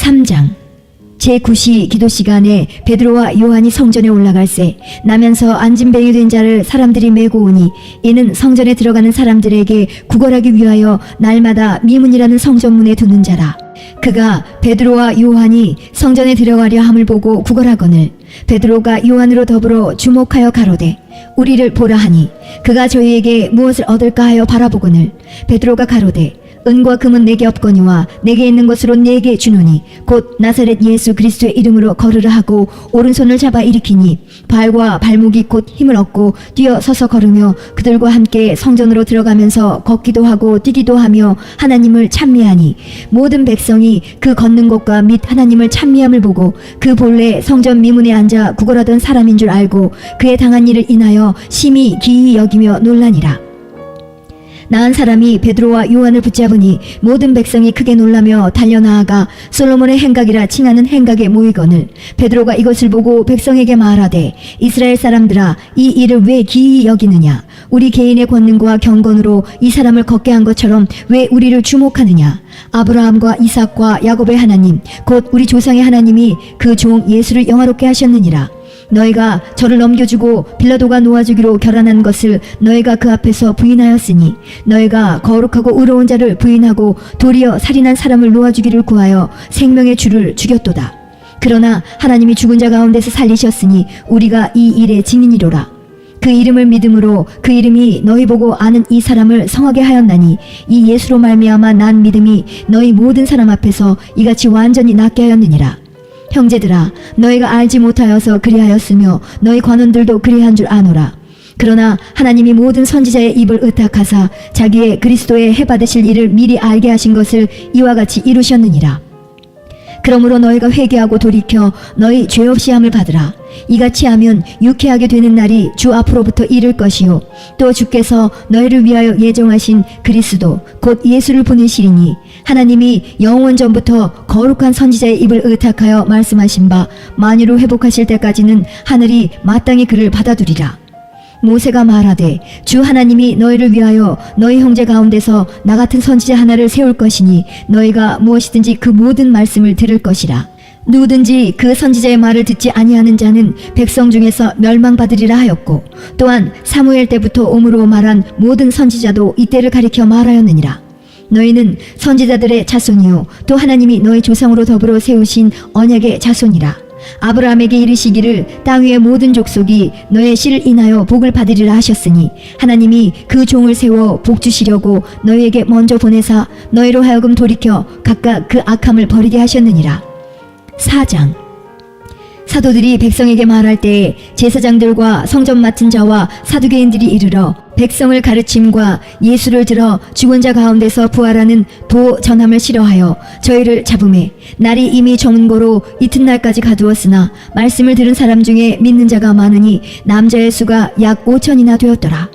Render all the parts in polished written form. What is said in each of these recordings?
3장 제9시 기도 시간에 베드로와 요한이 성전에 올라갈새 나면서 안진뱅이 된 자를 사람들이 메고 오니 이는 성전에 들어가는 사람들에게 구걸하기 위하여 날마다 미문이라는 성전문에 두는 자라. 그가 베드로와 요한이 성전에 들어가려 함을 보고 구걸하거늘 베드로가 요한으로 더불어 주목하여 가로되 우리를 보라 하니 그가 저희에게 무엇을 얻을까 하여 바라보거늘 베드로가 가로되 은과 금은 내게 없거니와 내게 있는 것으로 내게 주노니 곧 나사렛 예수 그리스도의 이름으로 걸으라 하고 오른손을 잡아 일으키니 발과 발목이 곧 힘을 얻고 뛰어 서서 걸으며 그들과 함께 성전으로 들어가면서 걷기도 하고 뛰기도 하며 하나님을 찬미하니 모든 백성이 그 걷는 것과 및 하나님을 찬미함을 보고 그 본래 성전 미문에 앉아 구걸하던 사람인 줄 알고 그의 당한 일을 인하여 심히 기이 여기며 놀라니라. 나은 사람이 베드로와 요한을 붙잡으니 모든 백성이 크게 놀라며 달려나아가 솔로몬의 행각이라 칭하는 행각에 모이거늘 베드로가 이것을 보고 백성에게 말하되 이스라엘 사람들아 이 일을 왜 기이 여기느냐 우리 개인의 권능과 경건으로 이 사람을 걷게 한 것처럼 왜 우리를 주목하느냐 아브라함과 이삭과 야곱의 하나님 곧 우리 조상의 하나님이 그 종 예수를 영화롭게 하셨느니라. 너희가 저를 넘겨주고 빌라도가 놓아주기로 결단한 것을 너희가 그 앞에서 부인하였으니 너희가 거룩하고 의로운 자를 부인하고 도리어 살인한 사람을 놓아주기를 구하여 생명의 주를 죽였도다. 그러나 하나님이 죽은 자 가운데서 살리셨으니 우리가 이 일의 증인이로라. 그 이름을 믿음으로 그 이름이 너희 보고 아는 이 사람을 성하게 하였나니 이 예수로 말미암아 난 믿음이 너희 모든 사람 앞에서 이같이 완전히 낫게 하였느니라. 형제들아 너희가 알지 못하여서 그리하였으며 너희 관원들도 그리한 줄 아노라. 그러나 하나님이 모든 선지자의 입을 의탁하사 자기의 그리스도의 해받으실 일을 미리 알게 하신 것을 이와 같이 이루셨느니라. 그러므로 너희가 회개하고 돌이켜 너희 죄 없이 함을 받으라. 이같이 하면 유쾌하게 되는 날이 주 앞으로부터 이를 것이요 또 주께서 너희를 위하여 예정하신 그리스도 곧 예수를 보내시리니 하나님이 영원 전부터 거룩한 선지자의 입을 의탁하여 말씀하신 바 만유로 회복하실 때까지는 하늘이 마땅히 그를 받아두리라. 모세가 말하되 주 하나님이 너희를 위하여 너희 형제 가운데서 나 같은 선지자 하나를 세울 것이니 너희가 무엇이든지 그 모든 말씀을 들을 것이라. 누구든지 그 선지자의 말을 듣지 아니하는 자는 백성 중에서 멸망받으리라 하였고 또한 사무엘 때부터 오므로 말한 모든 선지자도 이때를 가리켜 말하였느니라. 너희는 선지자들의 자손이요 또 하나님이 너희 조상으로 더불어 세우신 언약의 자손이라. 아브라함에게 이르시기를 땅 위의 모든 족속이 너의 씨를 인하여 복을 받으리라 하셨으니 하나님이 그 종을 세워 복 주시려고 너희에게 먼저 보내사 너희로 하여금 돌이켜 각각 그 악함을 버리게 하셨느니라. 4장 사도들이 백성에게 말할 때에 제사장들과 성전 맡은 자와 사두개인들이 이르러 백성을 가르침과 예수를 들어 죽은 자 가운데서 부활하는 도 전함을 싫어하여 저희를 잡음에 날이 이미 저문고로 이튿날까지 가두었으나 말씀을 들은 사람 중에 믿는 자가 많으니 남자의 수가 약 5천이나 되었더라.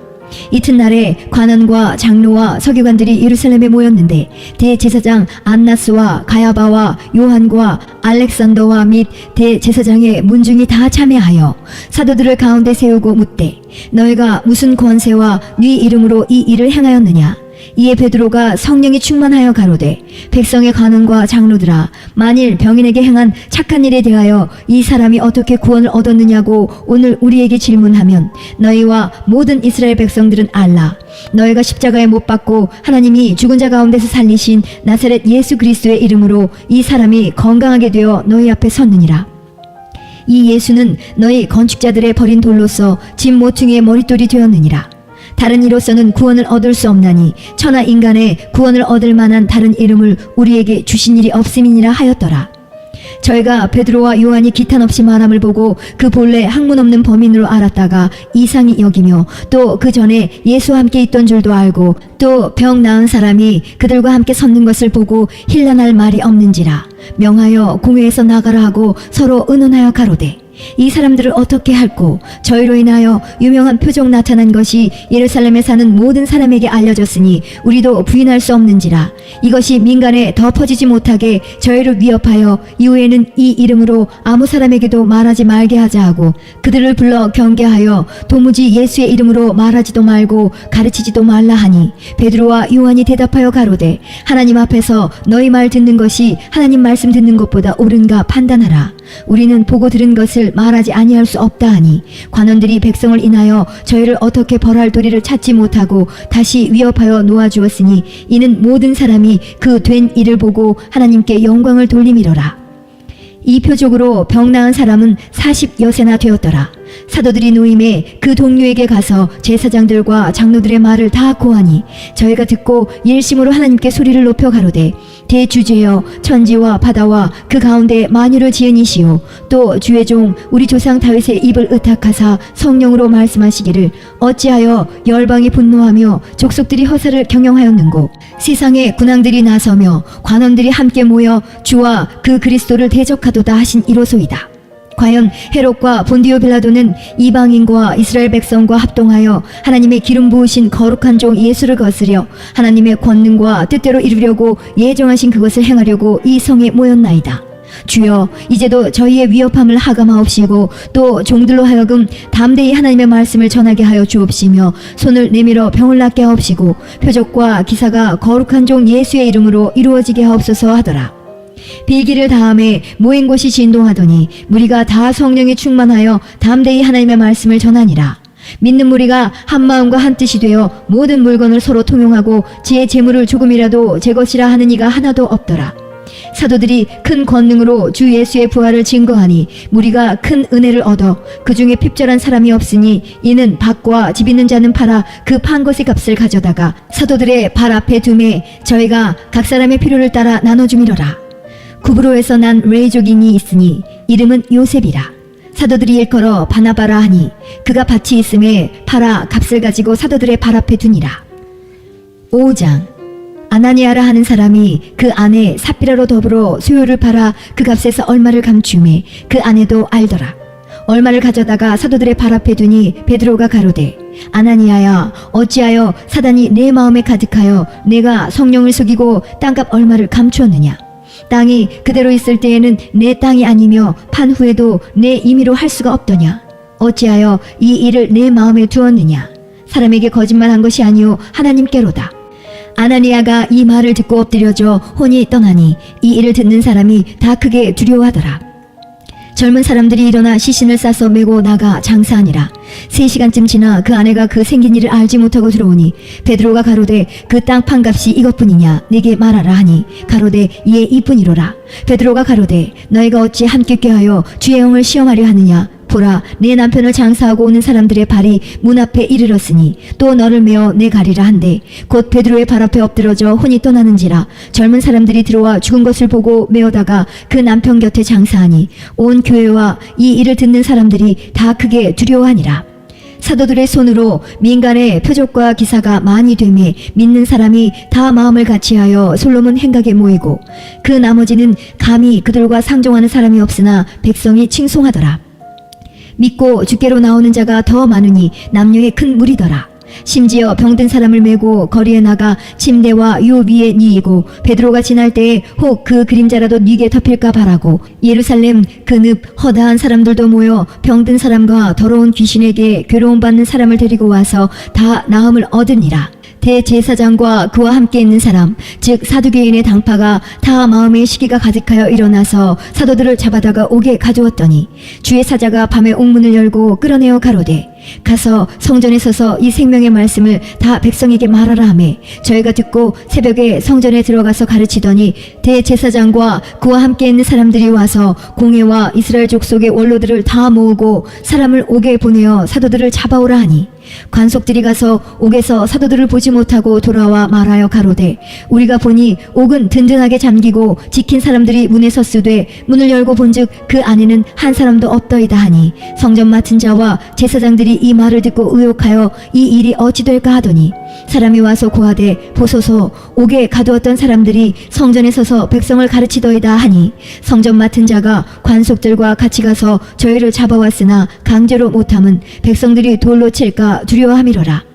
이튿날에 관원과 장로와 서기관들이 예루살렘에 모였는데 대제사장 안나스와 가야바와 요한과 알렉산더와 및 대제사장의 문중이 다 참여하여 사도들을 가운데 세우고 묻되 너희가 무슨 권세와 네 이름으로 이 일을 행하였느냐. 이에 베드로가 성령이 충만하여 가로되 백성의 관원과 장로들아 만일 병인에게 행한 착한 일에 대하여 이 사람이 어떻게 구원을 얻었느냐고 오늘 우리에게 질문하면 너희와 모든 이스라엘 백성들은 알라. 너희가 십자가에 못 박고 하나님이 죽은 자 가운데서 살리신 나사렛 예수 그리스도의 이름으로 이 사람이 건강하게 되어 너희 앞에 섰느니라. 이 예수는 너희 건축자들의 버린 돌로서 집 모퉁이의 머릿돌이 되었느니라. 다른 이로서는 구원을 얻을 수 없나니 천하 인간의 구원을 얻을 만한 다른 이름을 우리에게 주신 일이 없음이니라 하였더라. 저희가 베드로와 요한이 기탄 없이 말함을 보고 그 본래 학문 없는 범인으로 알았다가 이상히 여기며 또 그 전에 예수와 함께 있던 줄도 알고 또 병 나은 사람이 그들과 함께 섰는 것을 보고 힐난할 말이 없는지라 명하여 공회에서 나가라 하고 서로 의논하여 가로되 이 사람들을 어떻게 할꼬? 저희로 인하여 유명한 표적 나타난 것이 예루살렘에 사는 모든 사람에게 알려졌으니 우리도 부인할 수 없는지라. 이것이 민간에 더 퍼지지 못하게 저희를 위협하여 이후에는 이 이름으로 아무 사람에게도 말하지 말게 하자 하고 그들을 불러 경계하여 도무지 예수의 이름으로 말하지도 말고 가르치지도 말라 하니, 베드로와 요한이 대답하여 가로되 하나님 앞에서 너희 말 듣는 것이 하나님 말씀 듣는 것보다 옳은가 판단하라. 우리는 보고 들은 것을 말하지 아니할 수 없다 하니, 관원들이 백성을 인하여 저희를 어떻게 벌할 도리를 찾지 못하고 다시 위협하여 놓아주었으니 이는 모든 사람이 그 된 일을 보고 하나님께 영광을 돌림이로라. 이 표적으로 병 나은 사람은 40여세나 되었더라. 사도들이 노임에 그 동료에게 가서 제사장들과 장로들의 말을 다 고하니, 저희가 듣고 일심으로 하나님께 소리를 높여 가로되 대주제여 천지와 바다와 그 가운데 만유를 지은 이시오, 또 주의 종 우리 조상 다윗의 입을 의탁하사 성령으로 말씀하시기를 어찌하여 열방이 분노하며 족속들이 허사를 경영하였는고, 세상의 군왕들이 나서며 관원들이 함께 모여 주와 그 그리스도를 대적하도다 하신 이로소이다. 과연 헤롯과 본디오 빌라도는 이방인과 이스라엘 백성과 합동하여 하나님의 기름 부으신 거룩한 종 예수를 거스려 하나님의 권능과 뜻대로 이루려고 예정하신 그것을 행하려고 이 성에 모였나이다. 주여, 이제도 저희의 위협함을 하감하옵시고 또 종들로 하여금 담대히 하나님의 말씀을 전하게 하여 주옵시며 손을 내밀어 병을 낫게 하옵시고 표적과 기사가 거룩한 종 예수의 이름으로 이루어지게 하옵소서 하더라. 빌기를 다음에 모인 곳이 진동하더니 무리가 다 성령에 충만하여 담대히 하나님의 말씀을 전하니라. 믿는 무리가 한 마음과 한 뜻이 되어 모든 물건을 서로 통용하고 제 재물을 조금이라도 제 것이라 하는 이가 하나도 없더라. 사도들이 큰 권능으로 주 예수의 부활을 증거하니 무리가 큰 은혜를 얻어 그 중에 핍절한 사람이 없으니, 이는 밭과 집 있는 자는 팔아 그 판 것의 값을 가져다가 사도들의 발 앞에 두매 저희가 각 사람의 필요를 따라 나눠주미러라. 구브로에서 난 레이족인이 있으니 이름은 요셉이라. 사도들이 일컬어 바나바라 하니 그가 밭이 있음에 팔아 값을 가지고 사도들의 발 앞에 두니라. 5장. 아나니아라 하는 사람이 그 아내 삽비라로 더불어 소유를 팔아 그 값에서 얼마를 감추매 그 아내도 알더라. 얼마를 가져다가 사도들의 발 앞에 두니 베드로가 가로되 아나니아야, 어찌하여 사단이 내 마음에 가득하여 내가 성령을 속이고 땅값 얼마를 감추었느냐. 땅이 그대로 있을 때에는 내 땅이 아니며 판 후에도 내 임의로 할 수가 없더냐. 어찌하여 이 일을 내 마음에 두었느냐. 사람에게 거짓말한 것이 아니오 하나님께로다. 아나니아가 이 말을 듣고 엎드려져 혼이 떠나니 이 일을 듣는 사람이 다 크게 두려워하더라. 젊은 사람들이 일어나 시신을 싸서 메고 나가 장사하니라. 3시간쯤 지나 그 아내가 그 생긴 일을 알지 못하고 들어오니 베드로가 가로되 그 땅 판값이 이것뿐이냐 네게 말하라 하니 가로되 예 이뿐이로라. 베드로가 가로되 너희가 어찌 함께 꾀하여 주의 영을 시험하려 하느냐. 보라, 내 남편을 장사하고 오는 사람들의 발이 문 앞에 이르렀으니 또 너를 메어 내 가리라 한대 곧 베드로의 발 앞에 엎드러져 혼이 떠나는지라. 젊은 사람들이 들어와 죽은 것을 보고 메어다가 그 남편 곁에 장사하니 온 교회와 이 일을 듣는 사람들이 다 크게 두려워하니라. 사도들의 손으로 민간의 표적과 기사가 많이 되매 믿는 사람이 다 마음을 같이하여 솔로몬 행각에 모이고 그 나머지는 감히 그들과 상종하는 사람이 없으나 백성이 칭송하더라. 믿고 주께로 나오는 자가 더 많으니 남녀의 큰 무리더라. 심지어 병든 사람을 메고 거리에 나가 침대와 요 위에 뉘이고 베드로가 지날 때에 혹 그 그림자라도 뉘게 덮일까 바라고 예루살렘 그 늪 허다한 사람들도 모여 병든 사람과 더러운 귀신에게 괴로움 받는 사람을 데리고 와서 다 나음을 얻으니라. 대제사장과 그와 함께 있는 사람 즉 사두개인의 당파가 다 마음의 시기가 가득하여 일어나서 사도들을 잡아다가 옥에 가두었더니 주의 사자가 밤에 옥문을 열고 끌어내어 가로되 가서 성전에 서서 이 생명의 말씀을 다 백성에게 말하라 하매 저희가 듣고 새벽에 성전에 들어가서 가르치더니 대제사장과 그와 함께 있는 사람들이 와서 공회와 이스라엘 족속의 원로들을 다 모으고 사람을 옥에 보내어 사도들을 잡아오라 하니 관속들이 가서 옥에서 사도들을 보지 못하고 돌아와 말하여 가로되 우리가 보니 옥은 든든하게 잠기고 지킨 사람들이 문에 섰으되 문을 열고 본즉 그 안에는 한 사람도 없더이다 하니 성전 맡은 자와 제사장들이 이 말을 듣고 의혹하여 이 일이 어찌 될까 하더니 사람이 와서 고하되 보소서 옥에 가두었던 사람들이 성전에 서서 백성을 가르치더이다 하니 성전 맡은 자가 관속들과 같이 가서 저희를 잡아왔으나 강제로 못함은 백성들이 돌로 칠까 두려워함이로라.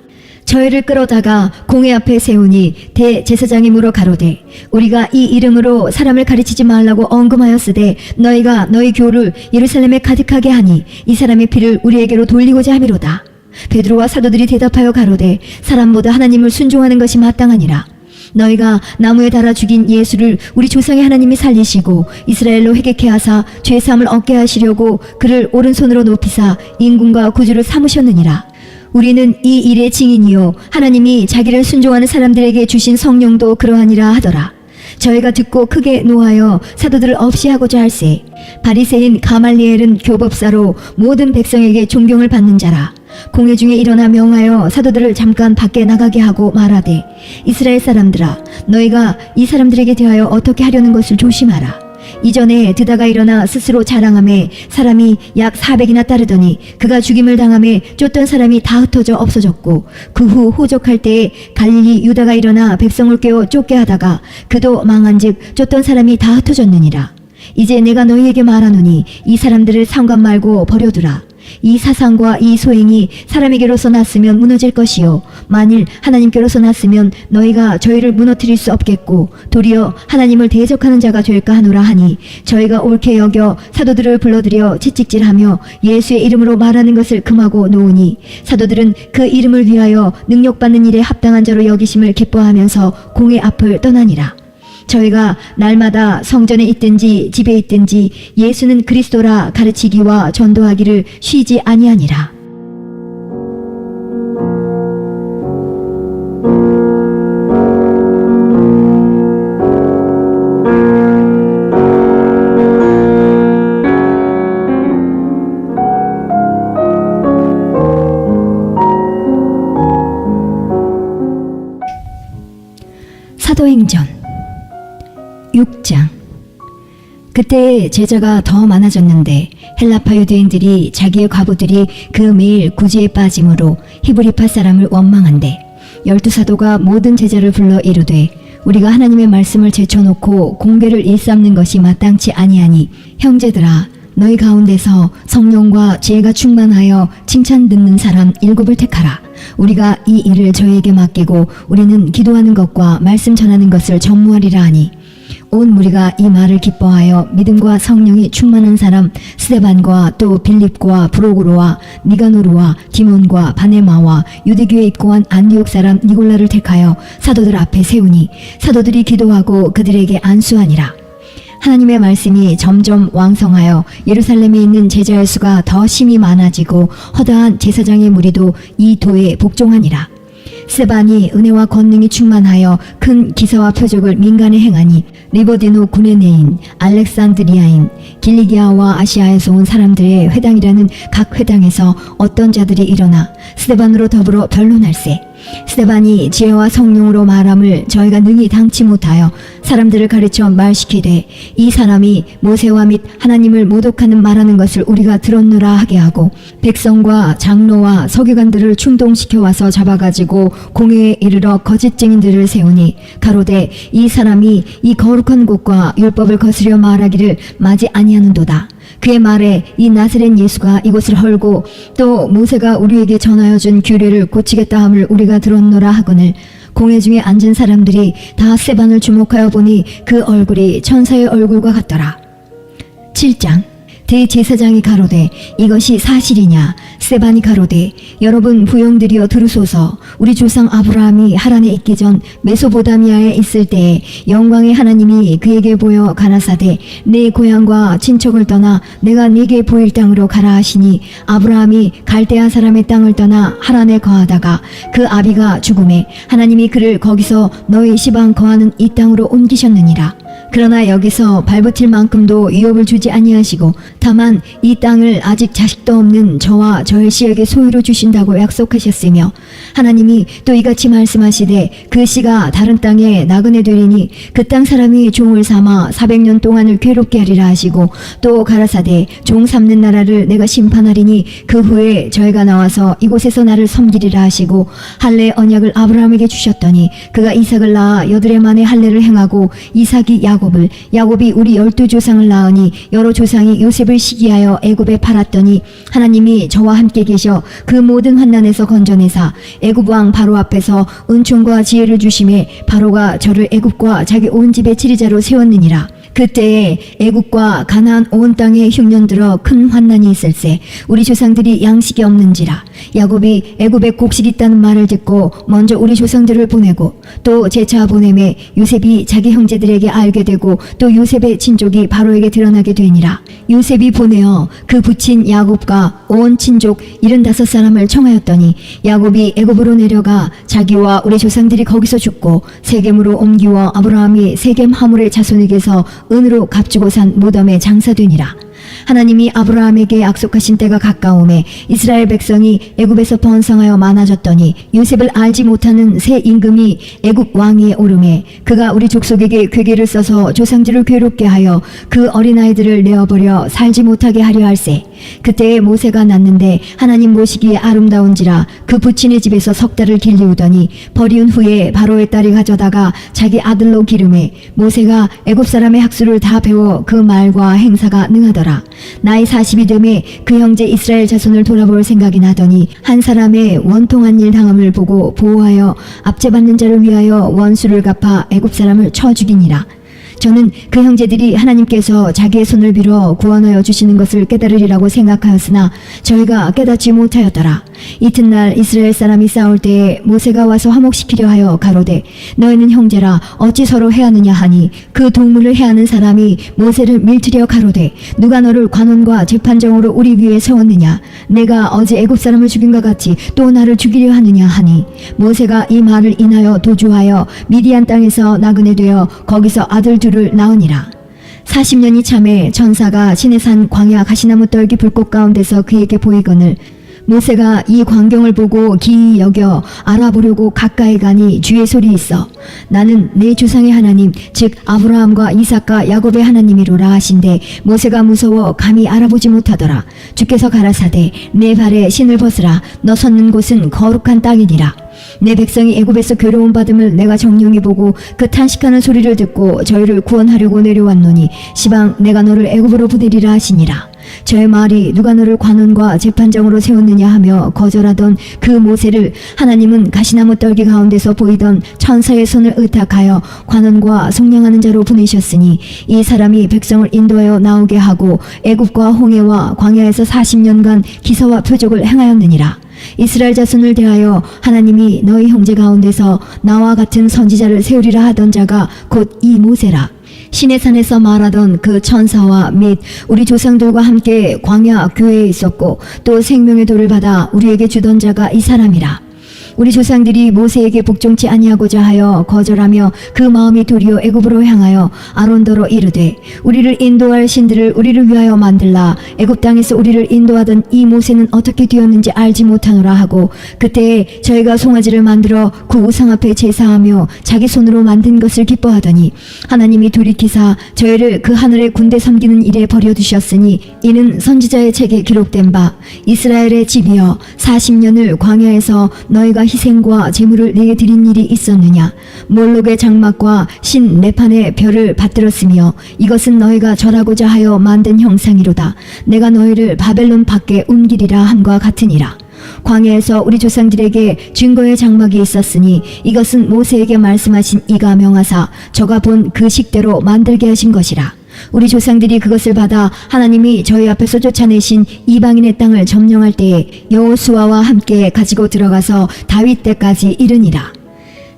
저희를 끌어다가 공회 앞에 세우니 대제사장이 물어 가로되 우리가 이 이름으로 사람을 가르치지 말라고 언금하였으되 너희가 너희 교를 예루살렘에 가득하게 하니 이 사람의 피를 우리에게로 돌리고자 함이로다. 베드로와 사도들이 대답하여 가로되 사람보다 하나님을 순종하는 것이 마땅하니라. 너희가 나무에 달아 죽인 예수를 우리 조상의 하나님이 살리시고 이스라엘로 회개케 하사 죄사함을 얻게 하시려고 그를 오른손으로 높이사 인군과 구주를 삼으셨느니라. 우리는 이 일의 증인이요 하나님이 자기를 순종하는 사람들에게 주신 성령도 그러하니라 하더라. 저희가 듣고 크게 노하여 사도들을 없이 하고자 할세 바리새인 가말리엘은 교법사로 모든 백성에게 존경을 받는 자라. 공회 중에 일어나 명하여 사도들을 잠깐 밖에 나가게 하고 말하되 이스라엘 사람들아 너희가 이 사람들에게 대하여 어떻게 하려는 것을 조심하라. 이전에 드다가 일어나 스스로 자랑하며 사람이 약 400이나 따르더니 그가 죽임을 당하며 쫓던 사람이 다 흩어져 없어졌고 그 후 호적할 때에 갈릴리 유다가 일어나 백성을 깨워 쫓게 하다가 그도 망한즉 쫓던 사람이 다 흩어졌느니라. 이제 내가 너희에게 말하노니 이 사람들을 상관 말고 버려두라. 이 사상과 이 소행이 사람에게로서 났으면 무너질 것이요 만일 하나님께로서 났으면 너희가 저희를 무너뜨릴 수 없겠고 도리어 하나님을 대적하는 자가 될까 하노라 하니 저희가 옳게 여겨 사도들을 불러들여 채찍질하며 예수의 이름으로 말하는 것을 금하고 놓으니 사도들은 그 이름을 위하여 능력받는 일에 합당한 자로 여기심을 기뻐하면서 공회 앞을 떠나니라. 저희가 날마다 성전에 있든지 집에 있든지 예수는 그리스도라 가르치기와 전도하기를 쉬지 아니하니라. 사도행전 6장. 그때 제자가 더 많아졌는데 헬라파 유대인들이 자기의 과부들이 그 매일 구제에 빠짐으로 히브리파 사람을 원망한대 12사도가 모든 제자를 불러 이르되 우리가 하나님의 말씀을 제쳐놓고 공개를 일삼는 것이 마땅치 아니하니 형제들아 너희 가운데서 성령과 지혜가 충만하여 칭찬 듣는 사람 7을 택하라. 우리가 이 일을 저희에게 맡기고 우리는 기도하는 것과 말씀 전하는 것을 전무하리라 하니 온 무리가 이 말을 기뻐하여 믿음과 성령이 충만한 사람 스데반과 또 빌립과 브로그로와 니가노르와 디몬과 바네마와 유대교에 입고한 안디옥 사람 니골라를 택하여 사도들 앞에 세우니 사도들이 기도하고 그들에게 안수하니라. 하나님의 말씀이 점점 왕성하여 예루살렘에 있는 제자의 수가 더 심히 많아지고 허다한 제사장의 무리도 이 도에 복종하니라. 스데반이 은혜와 권능이 충만하여 큰 기사와 표적을 민간에 행하니 리버디노 구레네인, 알렉산드리아인, 길리기아와 아시아에서 온 사람들의 회당이라는 각 회당에서 어떤 자들이 일어나 스데반으로 더불어 변론할세. 스데반이 지혜와 성령으로 말함을 저희가 능히 당치 못하여 사람들을 가르쳐 말시키되 이 사람이 모세와 및 하나님을 모독하는 말하는 것을 우리가 들었노라 하게 하고 백성과 장로와 서기관들을 충동시켜 와서 잡아가지고 공회에 이르러 거짓 증인들을 세우니 가로되 이 사람이 이 거룩한 곳과 율법을 거스려 말하기를 마지 아니하는도다. 그의 말에 이 나사렛 예수가 이곳을 헐고 또 모세가 우리에게 전하여 준 규례를 고치겠다 함을 우리가 들었노라 하거늘 공회 중에 앉은 사람들이 다 스데반을 주목하여 보니 그 얼굴이 천사의 얼굴과 같더라. 7장. 대제사장이 가로되 이것이 사실이냐? 스데반이 가로되 여러분 부용들이여 들으소서. 우리 조상 아브라함이 하란에 있기 전 메소보다미아에 있을 때에 영광의 하나님이 그에게 보여 가라사대 내 고향과 친척을 떠나 내가 네게 보일 땅으로 가라 하시니 아브라함이 갈대아 사람의 땅을 떠나 하란에 거하다가 그 아비가 죽음에 하나님이 그를 거기서 너희 시방 거하는 이 땅으로 옮기셨느니라. 그러나 여기서 발붙일 만큼도 위협을 주지 아니하시고 다만 이 땅을 아직 자식도 없는 저와 저의 씨에게 소유로 주신다고 약속하셨으며 하나님이 또 이같이 말씀하시되 그 씨가 다른 땅에 나그네 되리니 그 땅 사람이 종을 삼아 400년 동안을 괴롭게 하리라 하시고 또 가라사대 종 삼는 나라를 내가 심판하리니 그 후에 저희가 나와서 이곳에서 나를 섬기리라 하시고 할례 언약을 아브라함에게 주셨더니 그가 이삭을 낳아 여드레 만에 할례를 행하고 이삭이 야곱이 우리 12조상을 낳으니 여러 조상이 요셉을 시기하여 애굽에 팔았더니 하나님이 저와 함께 계셔 그 모든 환난에서 건져내사 애굽 왕 바로 앞에서 은총과 지혜를 주심에 바로가 저를 애굽과 자기 온 집의 지리자로 세웠느니라. 그때에 애굽과 가나안 온 땅에 흉년 들어 큰 환난이 있을세 우리 조상들이 양식이 없는지라. 야곱이 애굽에 곡식이 있다는 말을 듣고 먼저 우리 조상들을 보내고 또 재차 보내매 요셉이 자기 형제들에게 알게 되고 또 요셉의 친족이 바로에게 드러나게 되니라. 요셉이 보내어 그 부친 야곱과 온 친족 75사람을 청하였더니 야곱이 애굽으로 내려가 자기와 우리 조상들이 거기서 죽고 세겜으로 옮기워 아브라함이 세겜 하물의 자손에게서 은으로 값주고 산 무덤에 장사되니라. 하나님이 아브라함에게 약속하신 때가 가까움에 이스라엘 백성이 애굽에서 번성하여 많아졌더니 요셉을 알지 못하는 새 임금이 애굽 왕위에 오르매 그가 우리 족속에게 괴계를 써서 조상들을 괴롭게 하여 그 어린아이들을 내어버려 살지 못하게 하려 할세. 그때에 모세가 낳는데 하나님 보시기에 아름다운지라 그 부친의 집에서 석 달을 길리우더니 버리운 후에 바로의 딸이 가져다가 자기 아들로 기르매 모세가 애굽 사람의 학수를 다 배워 그 말과 행사가 능하더라. 나이 40이 되매 그 형제 이스라엘 자손을 돌아볼 생각이 나더니 한 사람의 원통한 일 당함을 보고 보호하여 압제받는 자를 위하여 원수를 갚아 애굽 사람을 쳐 죽이니라. 저는 그 형제들이 하나님께서 자기의 손을 빌어 구원하여 주시는 것을 깨달으리라고 생각하였으나 저희가 깨닫지 못하였더라. 이튿날 이스라엘 사람이 싸울 때에 모세가 와서 화목시키려 하여 가로되 너희는 형제라 어찌 서로 해하느냐 하니 그 동물을 해하는 사람이 모세를 밀치려 가로되 누가 너를 관원과 재판장으로 우리 위에 세웠느냐 내가 어제 애굽 사람을 죽인 것 같이 또 나를 죽이려 하느냐 하니 모세가 이 말을 인하여 도주하여 미디안 땅에서 나그네 되어 거기서 아들 둘을 낳으니라. 40년이 참에 천사가 시내산 광야 가시나무 떨기 불꽃 가운데서 그에게 보이거늘 모세가 이 광경을 보고 기이 여겨 알아보려고 가까이 가니 주의 소리 있어 나는 내 조상의 하나님 즉 아브라함과 이삭과 야곱의 하나님이로라 하신데 모세가 무서워 감히 알아보지 못하더라. 주께서 가라사대 내 발에 신을 벗으라 너 섰는 곳은 거룩한 땅이니라. 내 백성이 애굽에서 괴로움 받음을 내가 정령히 보고 그 탄식하는 소리를 듣고 저희를 구원하려고 내려왔노니 시방 내가 너를 애굽으로 보내리라 하시니라. 저의 말이 누가 너를 관원과 재판장으로 세웠느냐 하며 거절하던 그 모세를 하나님은 가시나무 떨기 가운데서 보이던 천사의 손을 의탁하여 관원과 속량하는 자로 보내셨으니 이 사람이 백성을 인도하여 나오게 하고 애굽과 홍해와 광야에서 40년간 기사와 표적을 행하였느니라. 이스라엘 자손을 대하여 하나님이 너희 형제 가운데서 나와 같은 선지자를 세우리라 하던 자가 곧 이 모세라. 시내산에서 말하던 그 천사와 및 우리 조상들과 함께 광야 교회에 있었고 또 생명의 돌을 받아 우리에게 주던 자가 이 사람이라. 우리 조상들이 모세에게 복종치 아니하고자 하여 거절하며 그 마음이 도리어 애굽으로 향하여 아론더러 이르되 우리를 인도할 신들을 우리를 위하여 만들라. 애굽 땅에서 우리를 인도하던 이 모세는 어떻게 되었는지 알지 못하노라 하고 그때에 저희가 송아지를 만들어 그 우상 앞에 제사하며 자기 손으로 만든 것을 기뻐하더니 하나님이 돌이키사 저희를 그 하늘의 군대 섬기는 일에 버려두셨으니 이는 선지자의 책에 기록된 바 이스라엘의 집이여 40년을 광야에서 너희가 희생과 제물을 내게 드린 일이 있었느냐. 몰록의 장막과 신 레판의 별을 받들었으며 이것은 너희가 절하고자 하여 만든 형상이로다. 내가 너희를 바벨론 밖에 옮기리라 함과 같으니라. 광야에서 우리 조상들에게 증거의 장막이 있었으니 이것은 모세에게 말씀하신 이가 명하사 저가 본 그 식대로 만들게 하신 것이라. 우리 조상들이 그것을 받아 하나님이 저희 앞에서 쫓아내신 이방인의 땅을 점령할 때에 여호수아와 함께 가지고 들어가서 다윗 때까지 이르니라.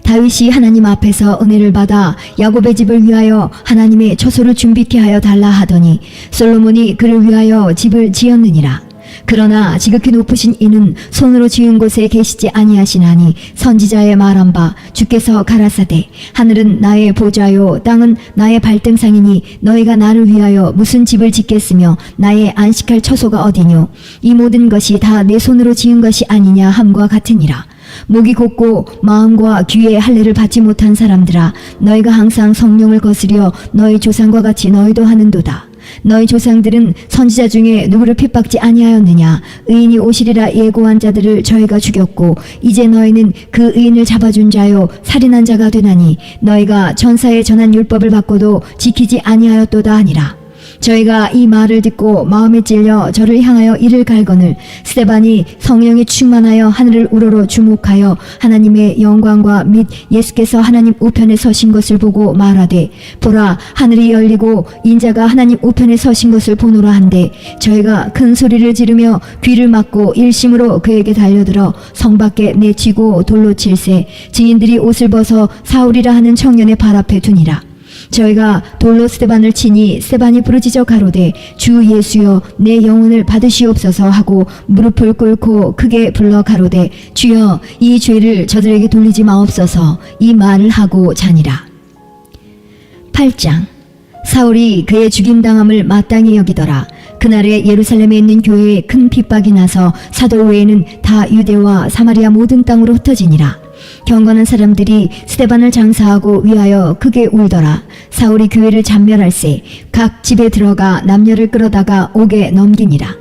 다윗이 하나님 앞에서 은혜를 받아 야곱의 집을 위하여 하나님의 처소를 준비케 하여 달라 하더니 솔로몬이 그를 위하여 집을 지었느니라. 그러나 지극히 높으신 이는 손으로 지은 곳에 계시지 아니하시나니 선지자의 말한 바 주께서 가라사대 하늘은 나의 보좌요 땅은 나의 발등상이니 너희가 나를 위하여 무슨 집을 짓겠으며 나의 안식할 처소가 어디뇨 이 모든 것이 다 내 손으로 지은 것이 아니냐 함과 같으니라. 목이 곧고 마음과 귀에 할례를 받지 못한 사람들아 너희가 항상 성령을 거스려 너희 조상과 같이 너희도 하는도다. 너희 조상들은 선지자 중에 누구를 핍박지 아니하였느냐. 의인이 오시리라 예고한 자들을 저희가 죽였고 이제 너희는 그 의인을 잡아준 자요 살인한 자가 되나니 너희가 전사에 전한 율법을 받고도 지키지 아니하였도다 하니라. 저희가 이 말을 듣고 마음에 찔려 저를 향하여 이를 갈거늘 스데반이 성령에 충만하여 하늘을 우러러 주목하여 하나님의 영광과 및 예수께서 하나님 우편에 서신 것을 보고 말하되 보라 하늘이 열리고 인자가 하나님 우편에 서신 것을 보노라 한데 저희가 큰 소리를 지르며 귀를 막고 일심으로 그에게 달려들어 성 밖에 내치고 돌로 칠세 증인들이 옷을 벗어 사울이라 하는 청년의 발 앞에 두니라. 저희가 돌로 스데반을 치니 스데반이 부르짖어 가로되 주 예수여 내 영혼을 받으시옵소서 하고 무릎을 꿇고 크게 불러 가로되 주여 이 죄를 저들에게 돌리지 마옵소서 이 말을 하고 자니라. 8장 사울이 그의 죽임당함을 마땅히 여기더라. 그날에 예루살렘에 있는 교회에 큰 핍박이 나서 사도 외에는 다 유대와 사마리아 모든 땅으로 흩어지니라. 경건한 사람들이 스데반을 장사하고 위하여 크게 울더라. 사울이 교회를 잔멸할세 각 집에 들어가 남녀를 끌어다가 옥에 넘기니라.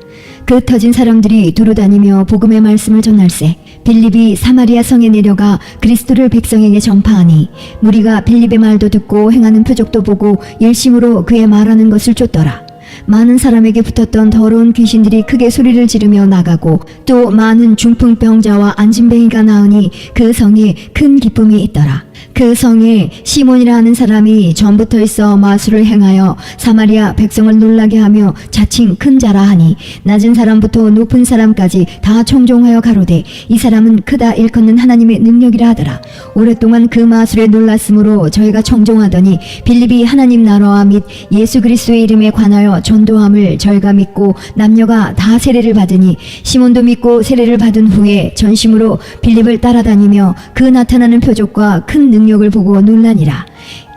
그 터진 사람들이 두루다니며 복음의 말씀을 전할세 빌립이 사마리아 성에 내려가 그리스도를 백성에게 전파하니 무리가 빌립의 말도 듣고 행하는 표적도 보고 일심으로 그의 말하는 것을 쫓더라. 많은 사람에게 붙었던 더러운 귀신들이 크게 소리를 지르며 나가고 또 많은 중풍병자와 안진뱅이가 나으니 그 성에 큰 기쁨이 있더라. 그 성에 시몬이라 하는 사람이 전부터 있어 마술을 행하여 사마리아 백성을 놀라게 하며 자칭 큰 자라 하니 낮은 사람부터 높은 사람까지 다 청종하여 가로되 이 사람은 크다 일컫는 하나님의 능력이라 하더라. 오랫동안 그 마술에 놀랐으므로 저희가 청종하더니 빌립이 하나님 나라와 및 예수 그리스도의 이름에 관하여 전도함을 저희가 믿고 남녀가 다 세례를 받으니 시몬도 믿고 세례를 받은 후에 전심으로 빌립을 따라다니며 그 나타나는 표적과 큰 능력을 보고 놀라니라.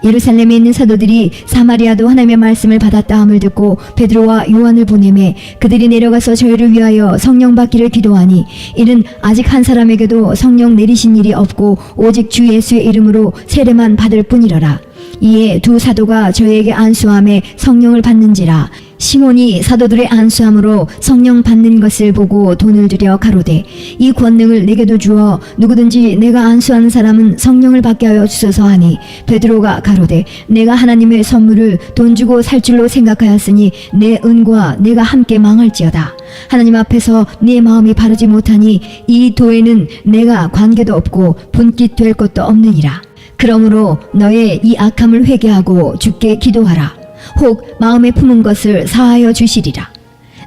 예루살렘에 있는 사도들이 사마리아도 하나님의 말씀을 받았다 함을 듣고 베드로와 요한을 보내매 그들이 내려가서 저희를 위하여 성령 받기를 기도하니 이는 아직 한 사람에게도 성령 내리신 일이 없고 오직 주 예수의 이름으로 세례만 받을 뿐이러라. 이에 두 사도가 저희에게 안수함에 성령을 받는지라. 시몬이 사도들의 안수함으로 성령 받는 것을 보고 돈을 들여 가로되 이 권능을 내게도 주어 누구든지 내가 안수하는 사람은 성령을 받게 하여 주소서 하니 베드로가 가로되 내가 하나님의 선물을 돈 주고 살 줄로 생각하였으니 내 은과 내가 함께 망할지어다. 하나님 앞에서 네 마음이 바르지 못하니 이 도에는 내가 관계도 없고 분깃 될 것도 없느니라. 그러므로 너의 이 악함을 회개하고 주께 기도하라. 혹 마음에 품은 것을 사하여 주시리라.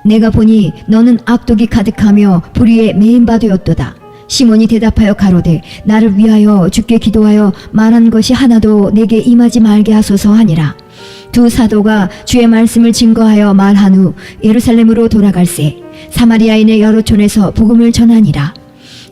내가 보니 너는 악독이 가득하며 불의에 매인 바 되었도다. 시몬이 대답하여 가로되 나를 위하여 주께 기도하여 말한 것이 하나도 내게 임하지 말게 하소서 하니라. 두 사도가 주의 말씀을 증거하여 말한 후 예루살렘으로 돌아갈새 사마리아인의 여러 촌에서 복음을 전하니라.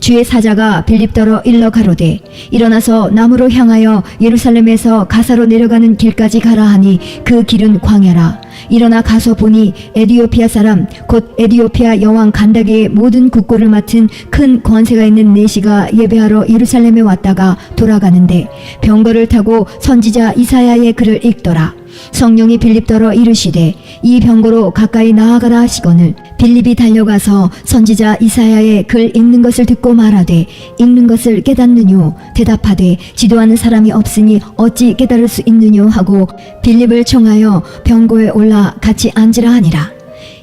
주의 사자가 빌립더러 일러 가로되 일어나서 남으로 향하여 예루살렘에서 가사로 내려가는 길까지 가라 하니 그 길은 광야라. 일어나 가서 보니 에디오피아 사람 곧 에디오피아 여왕 간다게의 모든 국고를 맡은 큰 권세가 있는 내시가 예배하러 예루살렘에 왔다가 돌아가는데 병거를 타고 선지자 이사야의 글을 읽더라. 성령이 빌립더러 이르시되 이 병거로 가까이 나아가라 하시거늘 빌립이 달려가서 선지자 이사야의 글 읽는 것을 듣고 말하되 읽는 것을 깨닫느뇨 대답하되 지도하는 사람이 없으니 어찌 깨달을 수 있느뇨 하고 빌립을 청하여 병거에 올라 같이 앉으라 하니라.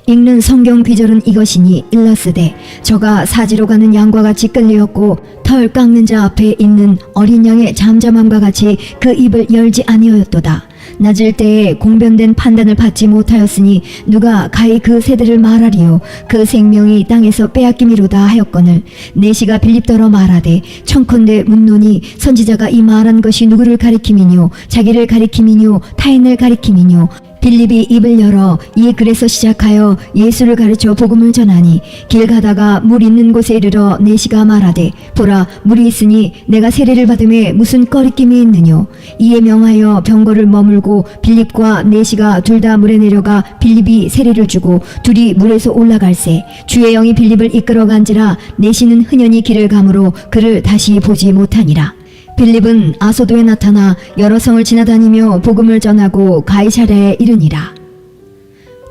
읽는 성경 귀절은 이것이니 일러스되 저가 사지로 가는 양과 같이 끌려었고 털 깎는 자 앞에 있는 어린 양의 잠잠함과 같이 그 입을 열지 아니하였도다. 낮을 때에 공변된 판단을 받지 못하였으니 누가 가히 그 세대를 말하리요. 그 생명이 땅에서 빼앗김이로다 하였거늘 내시가 빌립더러 말하되 청컨대 묻노니 선지자가 이 말한 것이 누구를 가리킴이뇨 자기를 가리킴이뇨 타인을 가리킴이뇨 빌립이 입을 열어 이 글에서 시작하여 예수를 가르쳐 복음을 전하니 길 가다가 물 있는 곳에 이르러 내시가 말하되 보라 물이 있으니 내가 세례를 받음에 무슨 꺼리낌이 있느뇨. 이에 명하여 병거를 머물고 빌립과 내시가 둘 다 물에 내려가 빌립이 세례를 주고 둘이 물에서 올라갈새 주의 영이 빌립을 이끌어간지라 내시는 흔연히 길을 가므로 그를 다시 보지 못하니라. 빌립은 아소도에 나타나 여러 성을 지나다니며 복음을 전하고 가이사랴에 이르니라.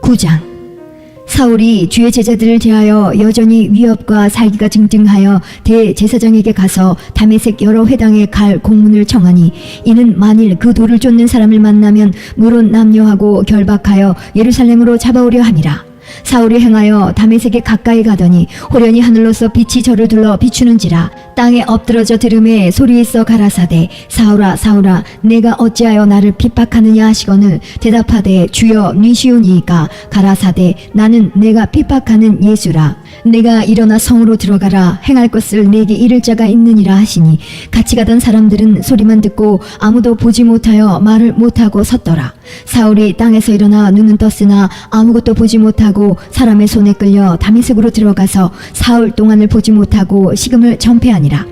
9장. 사울이 주의 제자들을 대하여 여전히 위협과 살기가 증증하여 대제사장에게 가서 다메섹 여러 회당에 갈 공문을 청하니 이는 만일 그 돌을 쫓는 사람을 만나면 물은 남녀하고 결박하여 예루살렘으로 잡아오려 함이라. 사울이 행하여 다메섹에 가까이 가더니 호련히 하늘로서 빛이 저를 둘러 비추는지라. 땅에 엎드러져 들음에 소리 있어 가라사대 사울아 사울아 내가 어찌하여 나를 핍박하느냐 하시거늘 대답하되 주여 니시오니이까 가라사대 나는 내가 핍박하는 예수라. 내가 일어나 성으로 들어가라 행할 것을 내게 이를 자가 있느니라 하시니 같이 가던 사람들은 소리만 듣고 아무도 보지 못하여 말을 못하고 섰더라. 사울이 땅에서 일어나 눈은 떴으나 아무것도 보지 못하고 사람의 손에 끌려 다메섹으로 들어가서 사흘 동안을 보지 못하고 식음을 전폐하니라.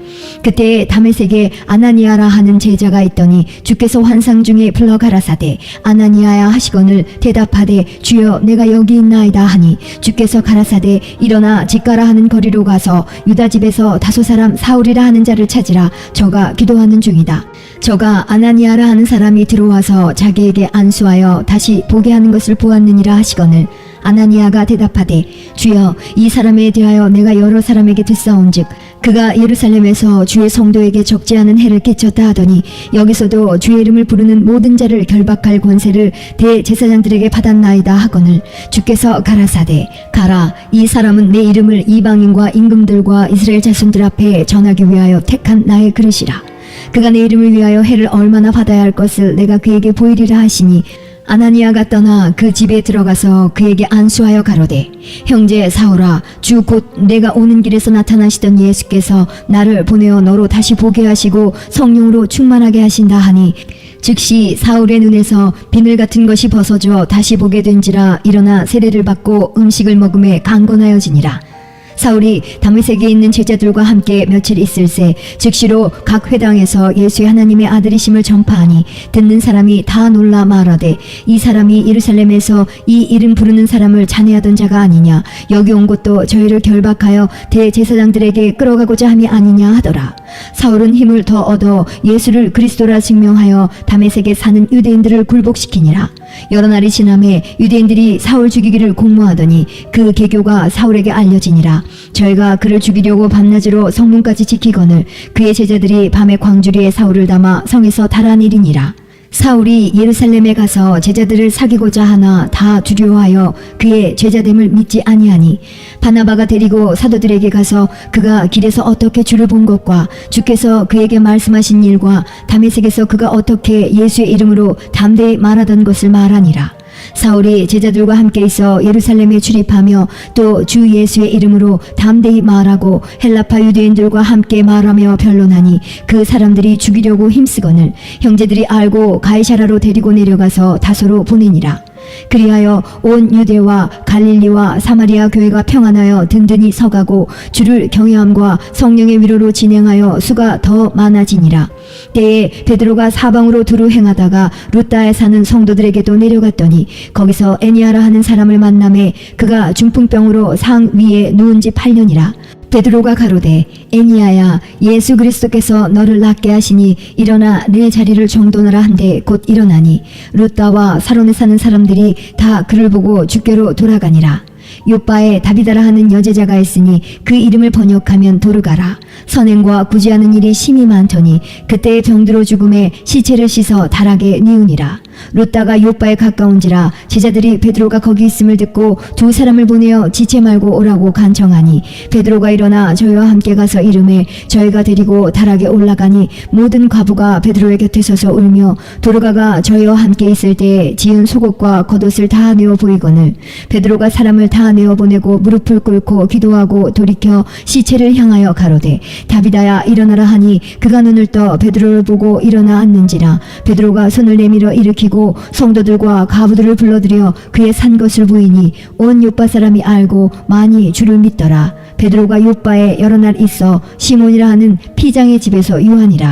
그때 다메섹에 아나니아라 하는 제자가 있더니 주께서 환상 중에 불러 가라사대 아나니아야 하시거늘 대답하되 주여 내가 여기 있나이다 하니 주께서 가라사대 일어나 집가라 하는 거리로 가서 유다 집에서 다소 사람 사울이라 하는 자를 찾으라. 저가 기도하는 중이다. 저가 아나니아라 하는 사람이 들어와서 자기에게 안수하여 다시 보게 하는 것을 보았느니라 하시거늘 아나니아가 대답하되 주여 이 사람에 대하여 내가 여러 사람에게 듣사온즉 그가 예루살렘에서 주의 성도에게 적지 않은 해를 끼쳤다 하더니 여기서도 주의 이름을 부르는 모든 자를 결박할 권세를 대제사장들에게 받았나이다 하거늘 주께서 가라사대 가라 이 사람은 내 이름을 이방인과 임금들과 이스라엘 자손들 앞에 전하기 위하여 택한 나의 그릇이라. 그가 내 이름을 위하여 해를 얼마나 받아야 할 것을 내가 그에게 보이리라 하시니 아나니아가 떠나 그 집에 들어가서 그에게 안수하여 가로되 형제 사울아 주 곧 내가 오는 길에서 나타나시던 예수께서 나를 보내어 너로 다시 보게 하시고 성령으로 충만하게 하신다 하니 즉시 사울의 눈에서 비늘 같은 것이 벗어져 다시 보게 된지라 일어나 세례를 받고 음식을 먹음에 강건하여지니라. 사울이 다메섹에 있는 제자들과 함께 며칠 있을새 즉시로 각 회당에서 예수의 하나님의 아들이심을 전파하니 듣는 사람이 다 놀라 말하되 이 사람이 예루살렘에서 이 이름 부르는 사람을 찬해하던 자가 아니냐 여기 온 것도 저희를 결박하여 대제사장들에게 끌어가고자 함이 아니냐 하더라. 사울은 힘을 더 얻어 예수를 그리스도라 증명하여 다메섹에 사는 유대인들을 굴복시키니라. 여러 날이 지남에 유대인들이 사울 죽이기를 공모하더니 그 계교가 사울에게 알려지니라. 저희가 그를 죽이려고 밤낮으로 성문까지 지키거늘 그의 제자들이 밤에 광주리에 사울을 담아 성에서 달아내리니라. 사울이 예루살렘에 가서 제자들을 사귀고자 하나 다 두려워하여 그의 제자됨을 믿지 아니하니 바나바가 데리고 사도들에게 가서 그가 길에서 어떻게 주를 본 것과 주께서 그에게 말씀하신 일과 다메섹에서 그가 어떻게 예수의 이름으로 담대히 말하던 것을 말하니라. 사울이 제자들과 함께 있어 예루살렘에 출입하며 또 주 예수의 이름으로 담대히 말하고 헬라파 유대인들과 함께 말하며 변론하니 그 사람들이 죽이려고 힘쓰거늘 형제들이 알고 가이사라로 데리고 내려가서 다소로 보내니라. 그리하여 온 유대와 갈릴리와 사마리아 교회가 평안하여 든든히 서가고 주를 경외함과 성령의 위로로 진행하여 수가 더 많아지니라. 때에 베드로가 사방으로 두루 행하다가 루따에 사는 성도들에게도 내려갔더니 거기서 애니아라 하는 사람을 만나매 그가 중풍병으로 상 위에 누운 지 8년이라. 베드로가 가로되 애니아야 예수 그리스도께서 너를 낫게 하시니 일어나 내 자리를 정돈하라 한데 곧 일어나니 루따와 사론에 사는 사람들이 다 그를 보고 주께로 돌아가니라. 요빠에 다비다라 하는 여제자가 있으니 그 이름을 번역하면 도르가라. 선행과 구제하는 일이 심히 많더니 그때의 병들어 죽음에 시체를 씻어 다락에 뉘우니라. 루따가 요빠에 가까운지라 제자들이 베드로가 거기 있음을 듣고 두 사람을 보내어 지체 말고 오라고 간청하니 베드로가 일어나 저희와 함께 가서 이름에 저희가 데리고 다락에 올라가니 모든 과부가 베드로의 곁에 서서 울며 도르가가 저희와 함께 있을 때에 지은 속옷과 겉옷을 다 내어 보이거늘 베드로가 사람을 다 내어 보내고 무릎을 꿇고 기도하고 돌이켜 시체를 향하여 가로되 다비다야 일어나라 하니 그가 눈을 떠 베드로를 보고 일어나 앉는지라. 베드로가 손을 내밀어 일으키고 시키고 성도들과 가부들을 불러들여 그의 산 것을 보이니 온 요빠 사람이 알고 많이 주를 믿더라. 베드로가 요빠에 여러 날 있어 시몬이라 하는 피장의 집에서 유하니라.